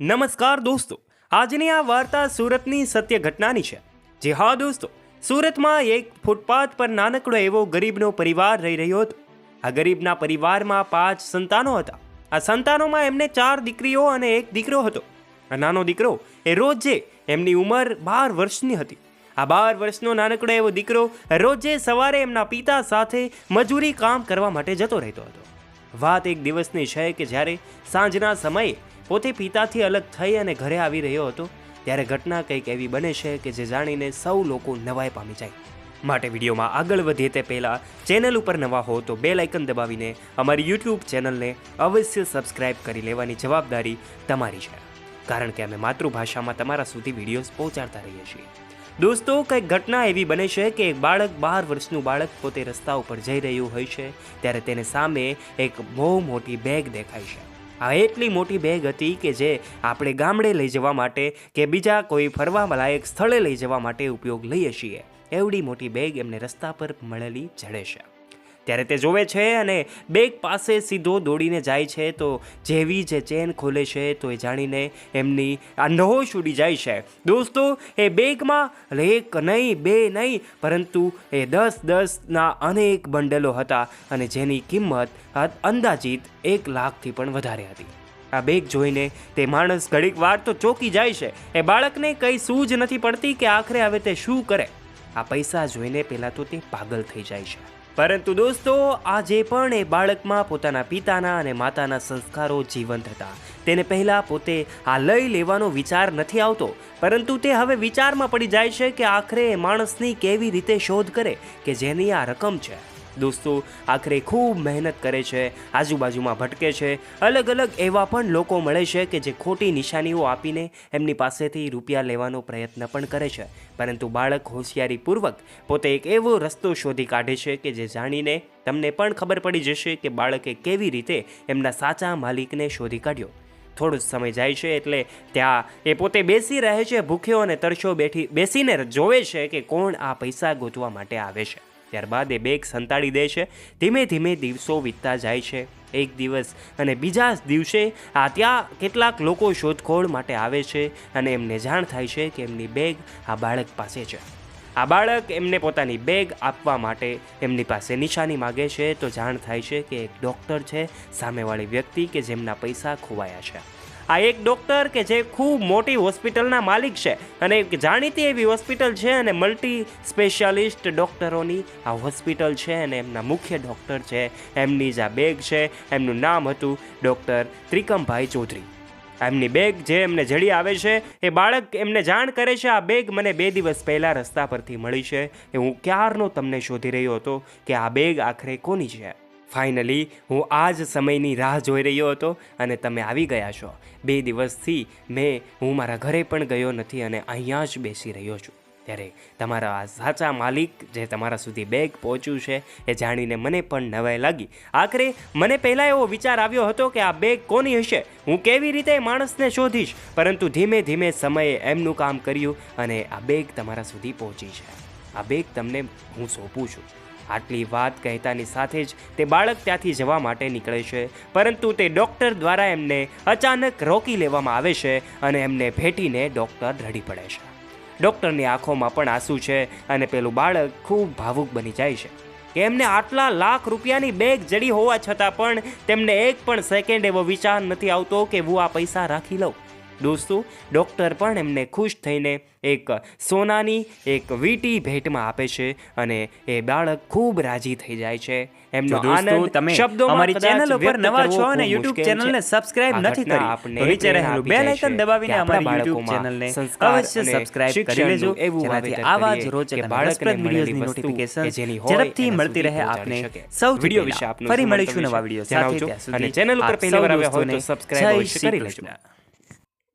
નમસ્કાર દોસ્તો, આજની આ વાર્તા સુરતની સત્ય ઘટનાની છે. જી હા દોસ્તો, સુરતમાં એક ફૂટપાથ પર નાનકડો એવો ગરીબનો પરિવાર રહી રહ્યો હતો. આ ગરીબના પરિવારમાં 5 સંતાનો હતા. આ સંતાનોમાં એમને 4 દીકરીઓ અને 1 દીકરો હતો. આ નાનો દીકરો એ રોજે એમની ઉંમર 12 વર્ષની હતી. આ 12 વર્ષનો નાનકડો એવો દીકરો રોજે સવારે એમના પિતા સાથે મજૂરી કામ કરવા માટે જતો રહેતો હતો. વાત એક દિવસની છે કે જ્યારે સાંજના સમયે પોતે પિતાથી અલગ થઈ અને ઘરે આવી રહ્યો હતો ત્યારે ઘટના કંઈક એવી બને છે કે જે જાણીને સૌ લોકો નવાઈ પામી જાય. માટે વિડીયોમાં આગળ વધીએ તે પહેલાં ચેનલ ઉપર નવા હો તો બેલ આઇકન દબાવીને અમારી યુટ્યુબ ચેનલને અવશ્ય સબસ્ક્રાઇબ કરી લેવાની જવાબદારી તમારી છે, કારણ કે અમે માતૃભાષામાં તમારા સુધી વિડીયોઝ પહોંચાડતા રહીએ છીએ. દોસ્તો, કંઈક ઘટના એવી બને છે કે એક બાળક 12 વર્ષનું બાળક પોતે રસ્તા ઉપર જઈ રહ્યું હોય છે ત્યારે તેને સામે એક બહુ મોટી બેગ દેખાય છે. આ એટલી મોટી બેગ હતી કે જે આપણે ગામડે લઈ જવા માટે કે બીજા કોઈ ફરવા લાયક સ્થળે લઈ જવા માટે ઉપયોગ લઈએ છીએ એવડી મોટી બેગ એમને રસ્તા પર મળેલી જડે છે. ત્યારે તે જોવે છે અને બેગ પાસે સીધો દોડીને જાય છે તો જેવી જે ચેન ખોલે છે તો એ જાણીને એમની હોશ ઉડી જાય છે. દોસ્તો, એ બેગમાં 1 નહીં 2 નહીં પરંતુ એ 10-10ના અનેક બંડલો હતા અને જેની કિંમત અંદાજિત 1 લાખથી પણ વધારે હતી. આ બેગ જોઈને તે માણસ ઘડીક વાર તો ચોંકી જાય છે. એ બાળકને કંઈ સૂઝ નથી પડતી કે આખરે હવે તે શું કરે. આ પૈસા જોઈને પહેલાં તો તે પાગલ થઈ જાય છે. પરંતુ દોસ્તો, આજે પણ એ બાળકમાં પોતાના પિતાના અને માતાના સંસ્કારો જીવંત હતા. તેને પહેલાં પોતે આ લઈ લેવાનો વિચાર નથી આવતો, પરંતુ તે હવે વિચારમાં પડી જાય છે કે આખરે એ માણસની કેવી રીતે શોધ કરે કે જેની આ રકમ છે. દોસ્તો, આખરે ખૂબ મહેનત કરે છે, આજુબાજુમાં ભટકે છે, અલગ અલગ એવા પણ લોકો મળે છે કે જે ખોટી નિશાનીઓ આપીને એમની પાસેથી રૂપિયા લેવાનો પ્રયત્ન પણ કરે છે. પરંતુ બાળક હોશિયારીપૂર્વક પોતે એક એવો રસ્તો શોધી કાઢે છે કે જે જાણીને તમને પણ ખબર પડી જશે કે બાળકે કેવી રીતે એમના સાચા માલિકને શોધી કાઢ્યો. થોડો સમય જાય છે એટલે ત્યાં એ પોતે બેસી રહે છે, ભૂખ્યો અને તરસ્યો બેસીને જોવે છે કે કોણ આ પૈસા ગોતવા માટે આવે છે. ત્યારબાદ એ બેગ સંતાડી દે છે. ધીમે ધીમે દિવસો વીતતા જાય છે. એક દિવસ અને બીજા દિવસે ત્યાં કેટલાક લોકો શોધખોળ માટે આવે છે અને એમને જાણ થાય છે કે એમની બેગ આ બાળક પાસે છે. આ બાળક એમને પોતાની બેગ આપવા માટે એમની પાસે નિશાની માગે છે તો જાણ થાય છે કે એક ડૉક્ટર છે સામેવાળી વ્યક્તિ કે જેમના પૈસા ખોવાયા છે. આ એક ડૉક્ટર કે જે ખૂબ મોટી હોસ્પિટલના માલિક છે અને એક જાણીતી એવી હોસ્પિટલ છે અને મલ્ટી સ્પેશિયાલિસ્ટ ડૉક્ટરોની આ હોસ્પિટલ છે અને એમના મુખ્ય ડૉક્ટર છે એમની જ આ બેગ છે. એમનું નામ હતું ડૉક્ટર ત્રિકમભાઈ ચૌધરી. એમની બેગ જે એમને જડી આવે છે એ બાળક એમને જાણ કરે છે, આ બેગ મને 2 દિવસ પહેલાં રસ્તા પરથી મળી છે. એ હું ક્યારનો તમને શોધી રહ્યો હતો કે આ બેગ આખરે કોની છે. ફાઇનલી હું આ જ સમયની રાહ જોઈ રહ્યો હતો અને તમે આવી ગયા છો. 2 દિવસથી હું મારા ઘરે પણ ગયો નથી અને અહીંયા જ બેસી રહ્યો છું. ત્યારે તમારા આ સાચા માલિક જે તમારા સુધી બેગ પહોંચ્યું છે એ જાણીને મને પણ નવાઈ લાગી. આખરે મને પહેલાં એવો વિચાર આવ્યો હતો કે આ બેગ કોની હશે, હું કેવી રીતે માણસને શોધીશ, પરંતુ ધીમે ધીમે સમયે એમનું કામ કર્યું અને આ બેગ તમારા સુધી પહોંચી છે. આ બેગ તમને હું સોંપું છું. આટલી વાત કહેતાની સાથે જ તે બાળક ત્યાંથી જવા માટે નીકળે છે, પરંતુ તે ડૉક્ટર દ્વારા એમને અચાનક રોકી લેવામાં આવે છે અને એમને ભેટીને ડૉક્ટર રડી પડે છે. ડૉક્ટરની આંખોમાં પણ આંસુ છે અને પેલું બાળક ખૂબ ભાવુક બની જાય છે કે એમને આટલા લાખ રૂપિયાની બેગ જડી હોવા છતાં પણ તેમને એક પણ સેકન્ડ એવો વિચાર નથી આવતો કે હું આ પૈસા રાખી લઉં. દોસ્તો, ડૉક્ટર પણ એમને ખુશ થઈને એક સોનાની એક વીંટી ભેટમાં આપે છે અને એ બાળક ખૂબ રાજી થઈ જાય છે. એમનો આનંદ તમે અમારી ચેનલ ઉપર નવા છો અને YouTube ચેનલને સબસ્ક્રાઇબ નથી કરી તો નીચે રહેલું બેલ આઇકન દબાવીને અમારી YouTube ચેનલને અવશ્ય સબસ્ક્રાઇબ કરી લેજો, જેનાથી આવા જ રોચક બાળકપ્રદ વિડિયોઝની નોટિફિકેશન ઝડપથી મળતી રહે આપને. સૌથી વિડિયો વિશે ફરી મળીશું નવા વિડિયો સાથે. અને ચેનલ ઉપર પહેલી વાર આવ્યા હોય તો સબસ્ક્રાઇબ અવશ્ય કરી લેજો.